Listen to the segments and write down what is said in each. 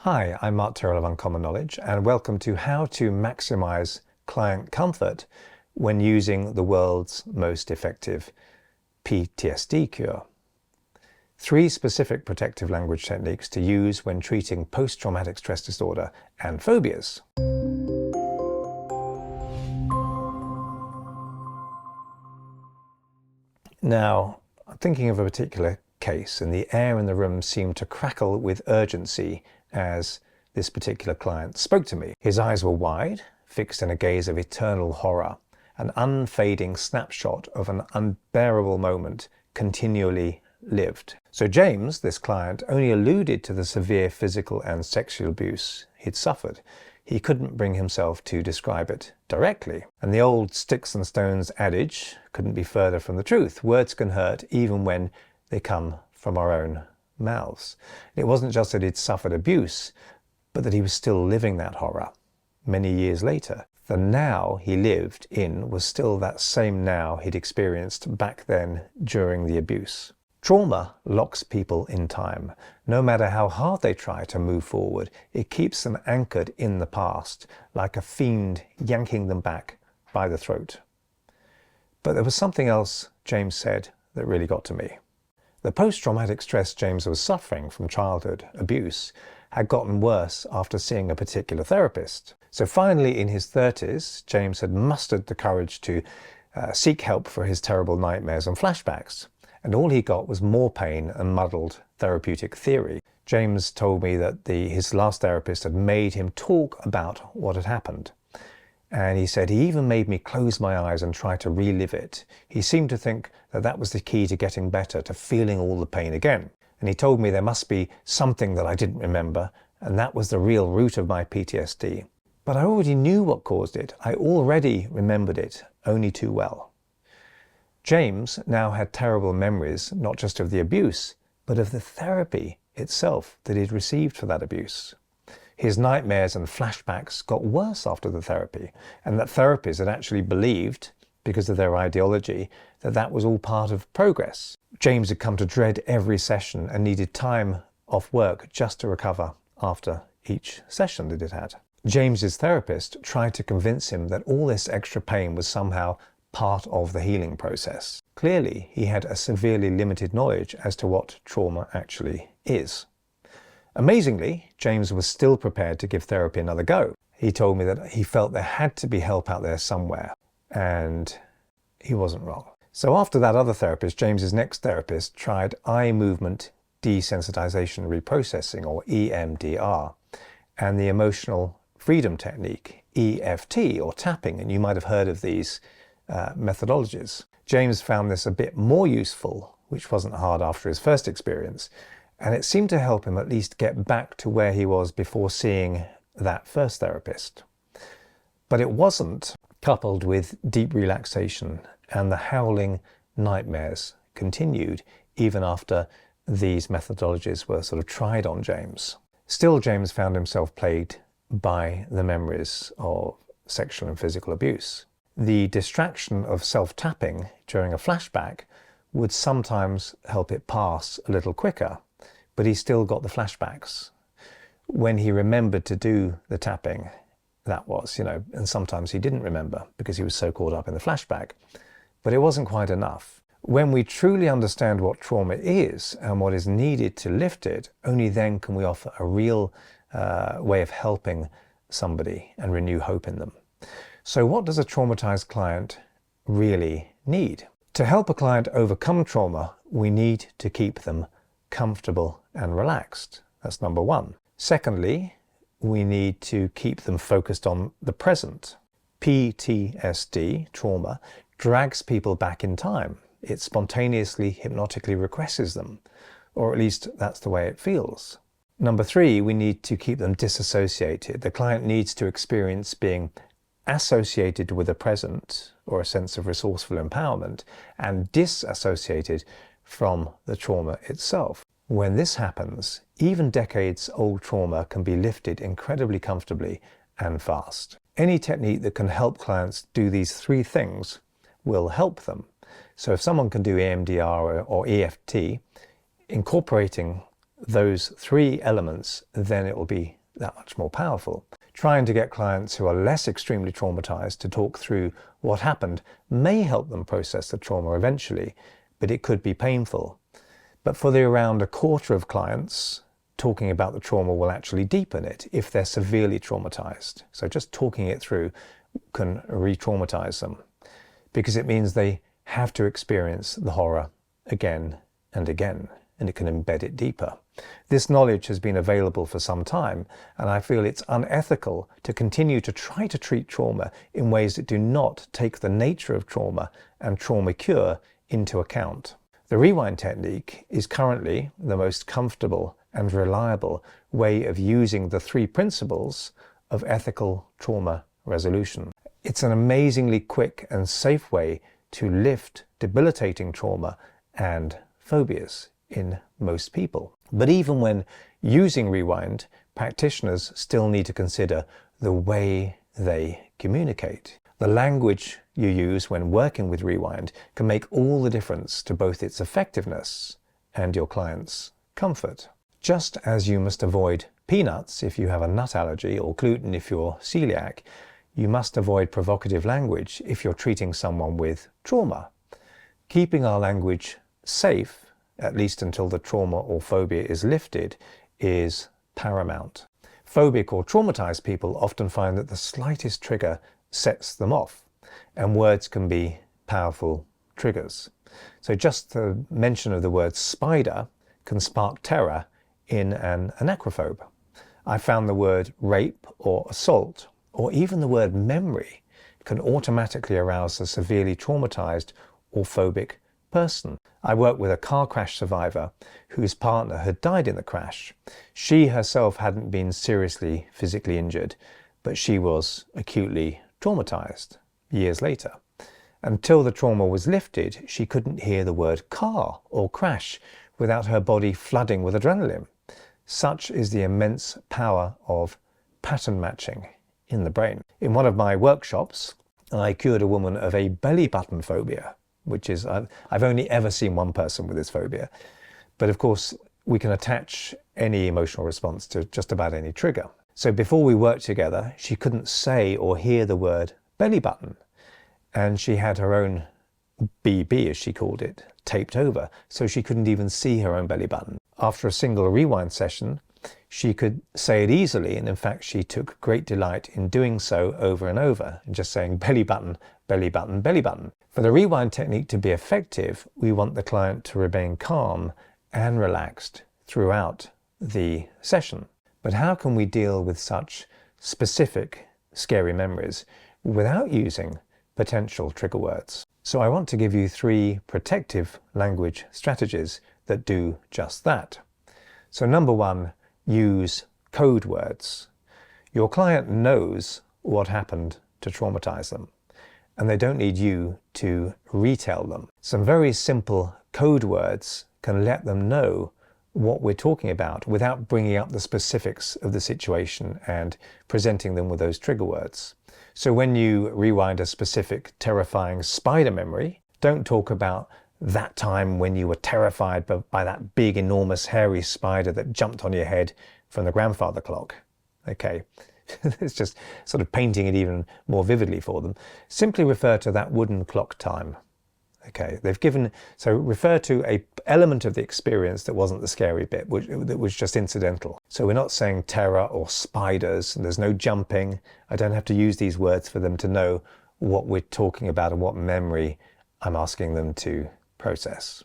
Hi, I'm Mark Tyrrell of Uncommon Knowledge, and welcome to How to Maximize Client Comfort when using the world's most effective PTSD cure. 3 specific protective language techniques to use when treating post-traumatic stress disorder and phobias. Now, I'm thinking of a particular case, and the air in the room seemed to crackle with urgency as this particular client spoke to me. His eyes were wide, fixed in a gaze of eternal horror, an unfading snapshot of an unbearable moment continually lived. So James, this client, only alluded to the severe physical and sexual abuse he'd suffered. He couldn't bring himself to describe it directly. And the old sticks and stones adage couldn't be further from the truth. Words can hurt even when they come from our own mouths. It wasn't just that he'd suffered abuse, but that he was still living that horror many years later. The now he lived in was still that same now he'd experienced back then during the abuse. Trauma locks people in time. No matter how hard they try to move forward, it keeps them anchored in the past, like a fiend yanking them back by the throat. But there was something else James said that really got to me. The post-traumatic stress James was suffering from childhood abuse had gotten worse after seeing a particular therapist. So finally, in his 30s, James had mustered the courage to seek help for his terrible nightmares and flashbacks. And all he got was more pain and muddled therapeutic theory. James told me that his last therapist had made him talk about what had happened. And he said he even made me close my eyes and try to relive it. He seemed to think that that was the key to getting better, to feeling all the pain again. And he told me there must be something that I didn't remember, and that was the real root of my PTSD. But I already knew what caused it. I already remembered it, only too well. James now had terrible memories, not just of the abuse, but of the therapy itself that he'd received for that abuse. His nightmares and flashbacks got worse after the therapy, and that therapists had actually believed, because of their ideology, that that was all part of progress. James had come to dread every session and needed time off work just to recover after each session that it had. James's therapist tried to convince him that all this extra pain was somehow part of the healing process. Clearly, he had a severely limited knowledge as to what trauma actually is. Amazingly, James was still prepared to give therapy another go. He told me that he felt there had to be help out there somewhere, and he wasn't wrong. So after that other therapist, James's next therapist tried eye movement desensitization reprocessing, or EMDR, and the emotional freedom technique, EFT, or tapping, and you might have heard of these methodologies. James found this a bit more useful, which wasn't hard after his first experience, and it seemed to help him at least get back to where he was before seeing that first therapist. But it wasn't coupled with deep relaxation, and the howling nightmares continued even after these methodologies were sort of tried on James. Still, James found himself plagued by the memories of sexual and physical abuse. The distraction of self-tapping during a flashback would sometimes help it pass a little quicker, but he still got the flashbacks. When he remembered to do the tapping, that was, and sometimes he didn't remember because he was so caught up in the flashback. But it wasn't quite enough. When we truly understand what trauma is and what is needed to lift it, only then can we offer a real way of helping somebody and renew hope in them. So what does a traumatized client really need? To help a client overcome trauma, we need to keep them comfortable and relaxed. That's number 1. Secondly, we need to keep them focused on the present. PTSD, trauma, drags people back in time. It spontaneously, hypnotically regresses them, or at least that's the way it feels. Number 3, we need to keep them disassociated. The client needs to experience being associated with the present, or a sense of resourceful empowerment, and disassociated from the trauma itself. When this happens, even decades-old trauma can be lifted incredibly comfortably and fast. Any technique that can help clients do these 3 things will help them. So if someone can do EMDR or EFT, incorporating those three elements, then it will be that much more powerful. Trying to get clients who are less extremely traumatized to talk through what happened may help them process the trauma eventually, but it could be painful. But for the around a quarter of clients, talking about the trauma will actually deepen it if they're severely traumatized. So just talking it through can re-traumatize them, because it means they have to experience the horror again and again, and it can embed it deeper. This knowledge has been available for some time, and I feel it's unethical to continue to try to treat trauma in ways that do not take the nature of trauma and trauma cure into account. The rewind technique is currently the most comfortable and reliable way of using the three principles of ethical trauma resolution. It's an amazingly quick and safe way to lift debilitating trauma and phobias in most people. But even when using rewind, practitioners still need to consider the way they communicate. The language you use when working with rewind can make all the difference to both its effectiveness and your client's comfort. Just as you must avoid peanuts if you have a nut allergy or gluten if you're celiac, you must avoid provocative language if you're treating someone with trauma. Keeping our language safe, at least until the trauma or phobia is lifted, is paramount. Phobic or traumatized people often find that the slightest trigger sets them off, and words can be powerful triggers. So just the mention of the word spider can spark terror in an anacrophobe. I found the word rape or assault, or even the word memory, can automatically arouse a severely traumatized or phobic person. I worked with a car crash survivor whose partner had died in the crash. She herself hadn't been seriously physically injured, but she was acutely traumatized years later. Until the trauma was lifted, she couldn't hear the word car or crash without her body flooding with adrenaline. Such is the immense power of pattern matching in the brain. In one of my workshops, I cured a woman of a belly button phobia, which is, I've only ever seen one person with this phobia. But of course, we can attach any emotional response to just about any trigger. So before we worked together, she couldn't say or hear the word belly button. And she had her own BB, as she called it, taped over, so she couldn't even see her own belly button. After a single rewind session, she could say it easily, and in fact she took great delight in doing so over and over, and just saying belly button, belly button, belly button. For the rewind technique to be effective, we want the client to remain calm and relaxed throughout the session. But how can we deal with such specific scary memories without using potential trigger words? So I want to give you 3 protective language strategies that do just that. So number 1, use code words. Your client knows what happened to traumatize them, and they don't need you to retell them. Some very simple code words can let them know what we're talking about without bringing up the specifics of the situation and presenting them with those trigger words. So when you rewind a specific terrifying spider memory, don't talk about that time when you were terrified by that big, enormous, hairy spider that jumped on your head from the grandfather clock. Okay, it's just sort of painting it even more vividly for them. Simply refer to that wooden clock time. Okay, so refer to an element of the experience that wasn't the scary bit, that was just incidental. So we're not saying terror or spiders, and there's no jumping. I don't have to use these words for them to know what we're talking about and what memory I'm asking them to process.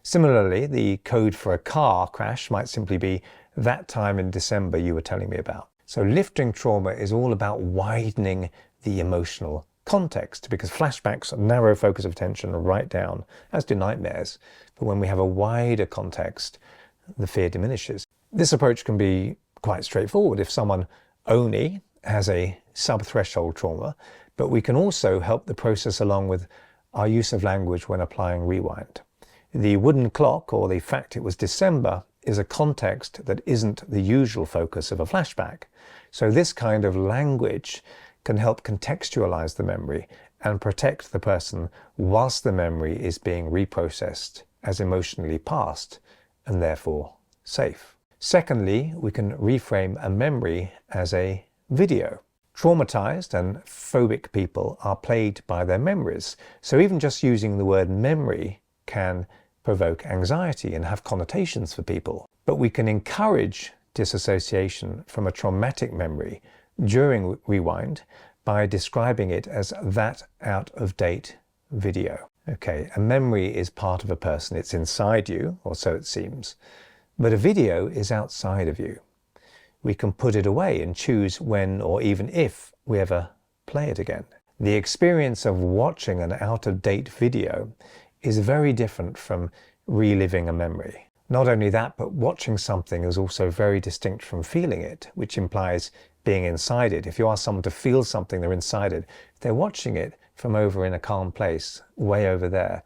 Similarly, the code for a car crash might simply be that time in December you were telling me about. So lifting trauma is all about widening the emotional context, because flashbacks narrow focus of attention right down, as do nightmares. But when we have a wider context, the fear diminishes. This approach can be quite straightforward if someone only has a sub-threshold trauma, but we can also help the process along with our use of language when applying rewind. The wooden clock, or the fact it was December, is a context that isn't the usual focus of a flashback. So this kind of language can help contextualize the memory and protect the person whilst the memory is being reprocessed as emotionally past and therefore safe. Secondly, we can reframe a memory as a video. Traumatized and phobic people are plagued by their memories, so even just using the word memory can provoke anxiety and have connotations for people. But we can encourage disassociation from a traumatic memory during rewind by describing it as that out-of-date video. Okay, a memory is part of a person. It's inside you, or so it seems. But a video is outside of you. We can put it away and choose when or even if we ever play it again. The experience of watching an out-of-date video is very different from reliving a memory. Not only that, but watching something is also very distinct from feeling it, which implies being inside it. If you ask someone to feel something, they're inside it. If they're watching it from over in a calm place, way over there,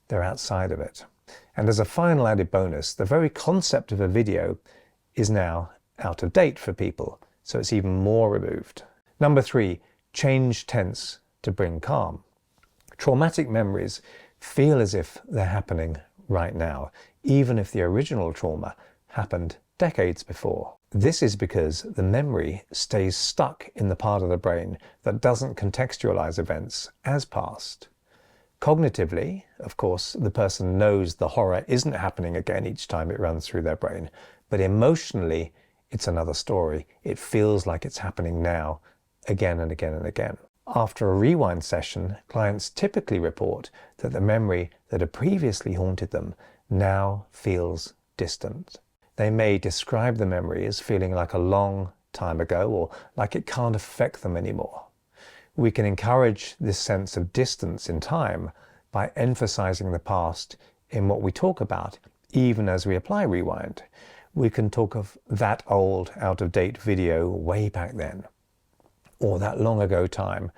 they're outside of it. And as a final added bonus, the very concept of a video is now out of date for people, so it's even more removed. Number 3, change tense to bring calm. Traumatic memories feel as if they're happening right now, even if the original trauma happened decades before. This is because the memory stays stuck in the part of the brain that doesn't contextualize events as past. Cognitively, of course, the person knows the horror isn't happening again each time it runs through their brain, but emotionally, it's another story. It feels like it's happening now, again and again and again. After a rewind session, clients typically report that the memory that had previously haunted them now feels distant. They may describe the memory as feeling like a long time ago or like it can't affect them anymore. We can encourage this sense of distance in time by emphasizing the past in what we talk about, even as we apply rewind. We can talk of that old, out-of-date video way back then, or that long ago time,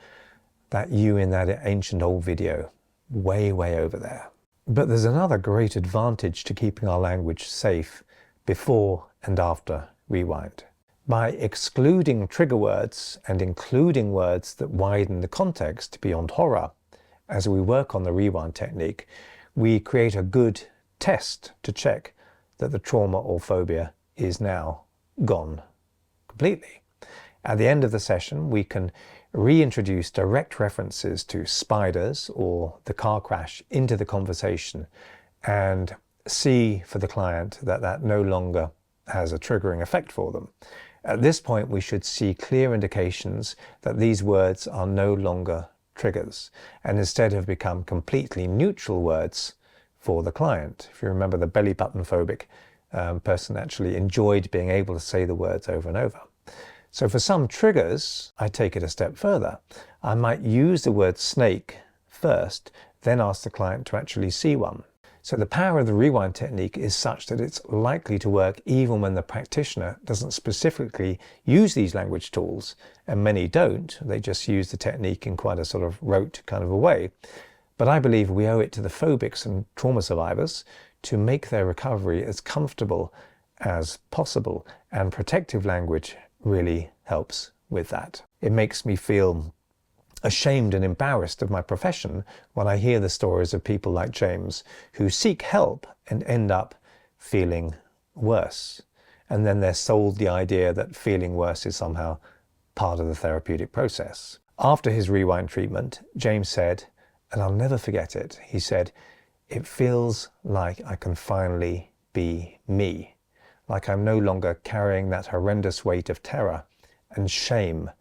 that you in that ancient old video, way, way over there. But there's another great advantage to keeping our language safe before and after rewind. By excluding trigger words and including words that widen the context beyond horror, as we work on the rewind technique, we create a good test to check that the trauma or phobia is now gone completely. At the end of the session, we can reintroduce direct references to spiders or the car crash into the conversation and see for the client that that no longer has a triggering effect for them. At this point, we should see clear indications that these words are no longer triggers and instead have become completely neutral words for the client. If you remember, the belly button phobic person actually enjoyed being able to say the words over and over. So for some triggers, I take it a step further. I might use the word snake first, then ask the client to actually see one. So the power of the rewind technique is such that it's likely to work even when the practitioner doesn't specifically use these language tools, and many don't. They just use the technique in quite a sort of rote kind of a way. But I believe we owe it to the phobics and trauma survivors to make their recovery as comfortable as possible, and protective language really helps with that. It makes me feel ashamed and embarrassed of my profession when I hear the stories of people like James who seek help and end up feeling worse. And then they're sold the idea that feeling worse is somehow part of the therapeutic process. After his rewind treatment, James said, and I'll never forget it, he said, "It feels like I can finally be me, like I'm no longer carrying that horrendous weight of terror and shame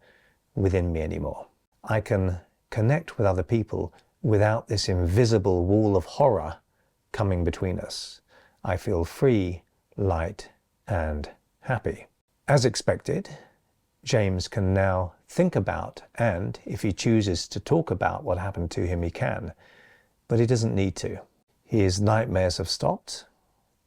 within me anymore. I can connect with other people without this invisible wall of horror coming between us. I feel free, light, and happy." As expected, James can now think about, and if he chooses to talk about what happened to him, he can, but he doesn't need to. His nightmares have stopped,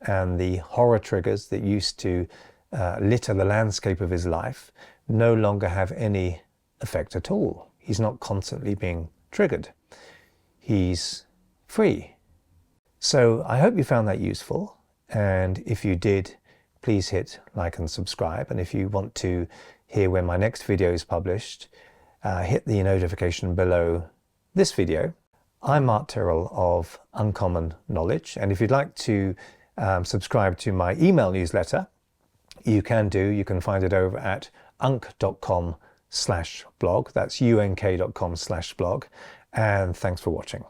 and the horror triggers that used to litter the landscape of his life no longer have any effect at all. He's not constantly being triggered. He's free. So I hope you found that useful, and if you did, please hit like and subscribe, and if you want to hear when my next video is published, hit the notification below this video. I'm Mark Tyrrell of Uncommon Knowledge, and if you'd like to subscribe to my email newsletter, you can find it over at unk.com/blog. That's unk.com/blog. And thanks for watching.